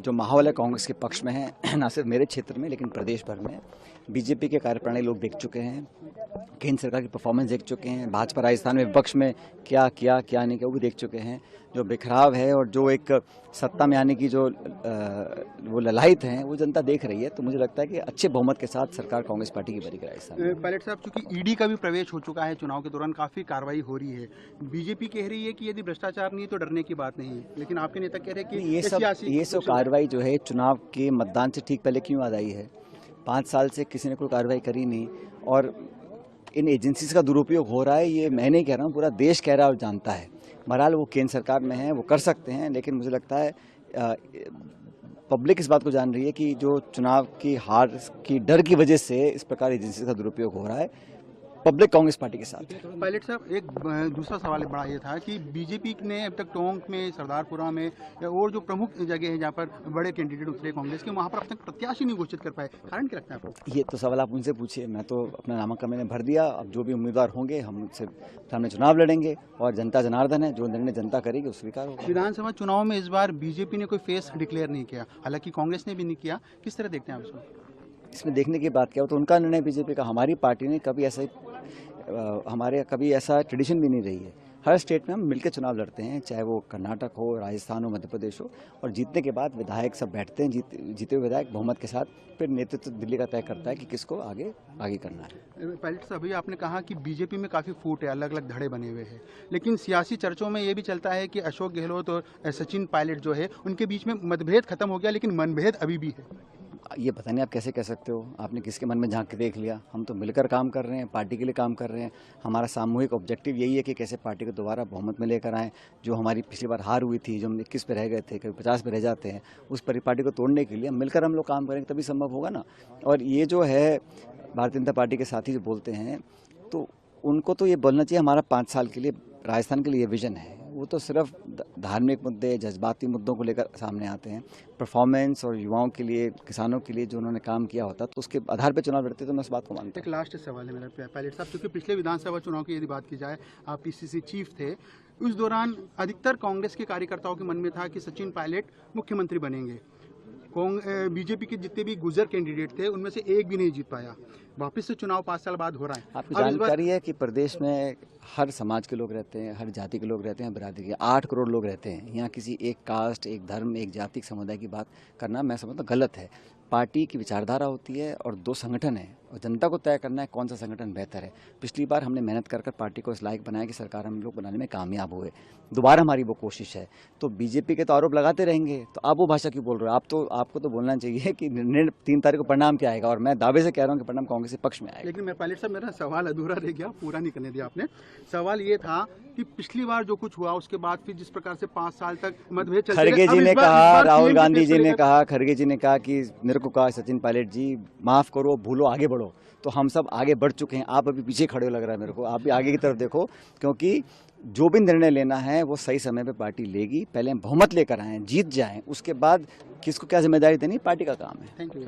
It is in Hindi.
जो माहौल है कांग्रेस के पक्ष में है, ना सिर्फ मेरे क्षेत्र में लेकिन प्रदेश भर में। बीजेपी के कार्यप्रणाली लोग देख चुके हैं, केंद्र सरकार की परफॉर्मेंस देख चुके हैं, भाजपा राजस्थान में विपक्ष में क्या किया क्या नहीं किया वो भी देख चुके हैं। जो बिखराव है और जो एक सत्ता में आने की जो वो ललायत हैं वो जनता देख रही है। तो मुझे लगता है कि अच्छे बहुमत के साथ सरकार कांग्रेस पार्टी की बनेगी राजस्थान में। पायलट साहब, चूंकि ईडी का भी प्रवेश हो चुका है चुनाव के दौरान, काफी कार्रवाई हो रही है। बीजेपी कह रही है कि यदि भ्रष्टाचार नहीं तो डरने की बात नहीं है, लेकिन आपके नेता कह रहे हैं कि ये सब कार्रवाई जो है चुनाव के मतदान से ठीक पहले क्यों याद आई है? 5 साल से किसी ने कोई कार्रवाई करी नहीं और इन एजेंसीज का दुरुपयोग हो रहा है। ये मैं नहीं कह रहा हूँ, पूरा देश कह रहा है और जानता है। बहरहाल वो केंद्र सरकार में है, वो कर सकते हैं, लेकिन मुझे लगता है पब्लिक इस बात को जान रही है कि जो चुनाव की हार की डर की वजह से इस प्रकार एजेंसी का दुरुपयोग हो रहा है। पब्लिक कांग्रेस पार्टी के साथ है। पायलट साहब, एक दूसरा सवाल बड़ा ये था कि बीजेपी ने अब तक टोंक में, सरदारपुरा में और जो प्रमुख जगह है जहाँ पर बड़े कैंडिडेट उतरे कांग्रेस के, वहाँ पर अब तक प्रत्याशी नहीं घोषित कर पाए। कारण क्या लगता है आपको? ये तो सवाल आप उनसे पूछिए, मैं तो अपना नामांकन मैंने भर दिया। अब जो भी उम्मीदवार होंगे हम उनसे सामने चुनाव लड़ेंगे और जनता जनार्दन है, जो निर्णय जनता करेगी वो स्वीकार होगा। विधानसभा चुनाव में इस बार बीजेपी ने कोई फेस डिक्लेयर नहीं किया, हालांकि कांग्रेस ने भी नहीं किया। किस तरह देखते हैं आप इसको? इसमें देखने की बात क्या हो, तो उनका निर्णय बीजेपी का। हमारी पार्टी ने कभी ऐसा ट्रेडिशन भी नहीं रही है। हर स्टेट में हम मिलकर चुनाव लड़ते हैं, चाहे वो कर्नाटक हो, राजस्थान हो, मध्य प्रदेश हो, और जीतने के बाद विधायक सब बैठते हैं, जीते हुए विधायक बहुमत के साथ, फिर नेतृत्व दिल्ली का तय करता है कि किसको आगे करना है। पायलट साहब, अभी आपने कहा कि बीजेपी में काफ़ी फूट है, अलग अलग धड़े बने हुए हैं, लेकिन सियासी चर्चों में ये भी चलता है कि अशोक गहलोत और सचिन पायलट जो है उनके बीच में मतभेद खत्म हो गया, लेकिन मनभेद अभी भी है। ये पता नहीं आप कैसे कह सकते हो, आपने किसके मन में झांक के देख लिया। हम तो मिलकर काम कर रहे हैं, पार्टी के लिए काम कर रहे हैं। हमारा सामूहिक ऑब्जेक्टिव यही है कि कैसे पार्टी को दोबारा बहुमत में लेकर आएँ। जो हमारी पिछली बार हार हुई थी, जो हम 21 पे रह गए थे, कभी 50 पे रह जाते हैं, उस पार्टी को तोड़ने के लिए मिलकर हम लोग काम करेंगे तभी संभव होगा ना। और ये जो है भारतीय जनता पार्टी के साथी जो बोलते हैं, तो उनको तो ये बोलना चाहिए हमारा 5 साल के लिए राजस्थान के लिए विजन है। वो तो सिर्फ धार्मिक मुद्दे, जज्बाती मुद्दों को लेकर सामने आते हैं। परफॉर्मेंस और युवाओं के लिए, किसानों के लिए जो उन्होंने काम किया होता तो उसके आधार पर चुनाव लड़ते, तो मैं उस बात को मानता हूं। एक लास्ट सवाल है मेरा पायलट साहब, क्योंकि पिछले विधानसभा चुनाव की यदि बात की जाए, आप पीसीसी चीफ थे, उस दौरान अधिकतर कांग्रेस के कार्यकर्ताओं के मन में था कि सचिन पायलट मुख्यमंत्री बनेंगे। बीजेपी के जितने भी गुजर कैंडिडेट थे उनमें से एक भी नहीं जीत पाया। वापस से चुनाव 5 साल बाद हो रहा है। आपको जानकारी है कि प्रदेश में हर समाज के लोग रहते हैं, हर जाति के लोग रहते हैं, बिरादरी के 8 करोड़ लोग रहते हैं। यहाँ किसी एक कास्ट, एक धर्म, एक जाति समुदाय की बात करना मैं समझता गलत है। पार्टी की विचारधारा होती है और 2 संगठन है और जनता को तय करना है कौन सा संगठन बेहतर है। पिछली बार हमने मेहनत कर पार्टी को इस लायक बनाया कि सरकार हम लोग बनाने में कामयाब हुए। दोबारा हमारी वो कोशिश है। तो बीजेपी के तो आरोप लगाते रहेंगे, तो आप वो भाषा क्यों बोल रहे हो? आपको तो बोलना चाहिए कि 3 तारीख को परिणाम क्या आएगा, और मैं दावे से कह रहा हूँ कि परिणाम कांग्रेस के पक्ष में आएगा। लेकिन मैं पायलट साहब, मेरा सवाल अधूरा रह गया, पूरा नहीं करने दिया आपने। सवाल ये था कि पिछली बार जो कुछ हुआ उसके बाद फिर जिस प्रकार से 5 साल तक मतभेद चलते रहे, खड़गे जी ने कहा, राहुल गांधी जी ने कहा, खड़गे जी ने कहा कि मेरे को कहा सचिन पायलट जी माफ करो, भूलो, आगे बढ़ो। तो हम सब आगे बढ़ चुके हैं। आप अभी पीछे खड़े हो लग रहा है मेरे को। आप भी आगे की तरफ देखो, क्योंकि जो भी निर्णय लेना है वो सही समय पे पार्टी लेगी। पहले हम बहुमत लेकर आए, जीत जाएं, उसके बाद किसको क्या जिम्मेदारी देनी पार्टी का काम है। Thank you.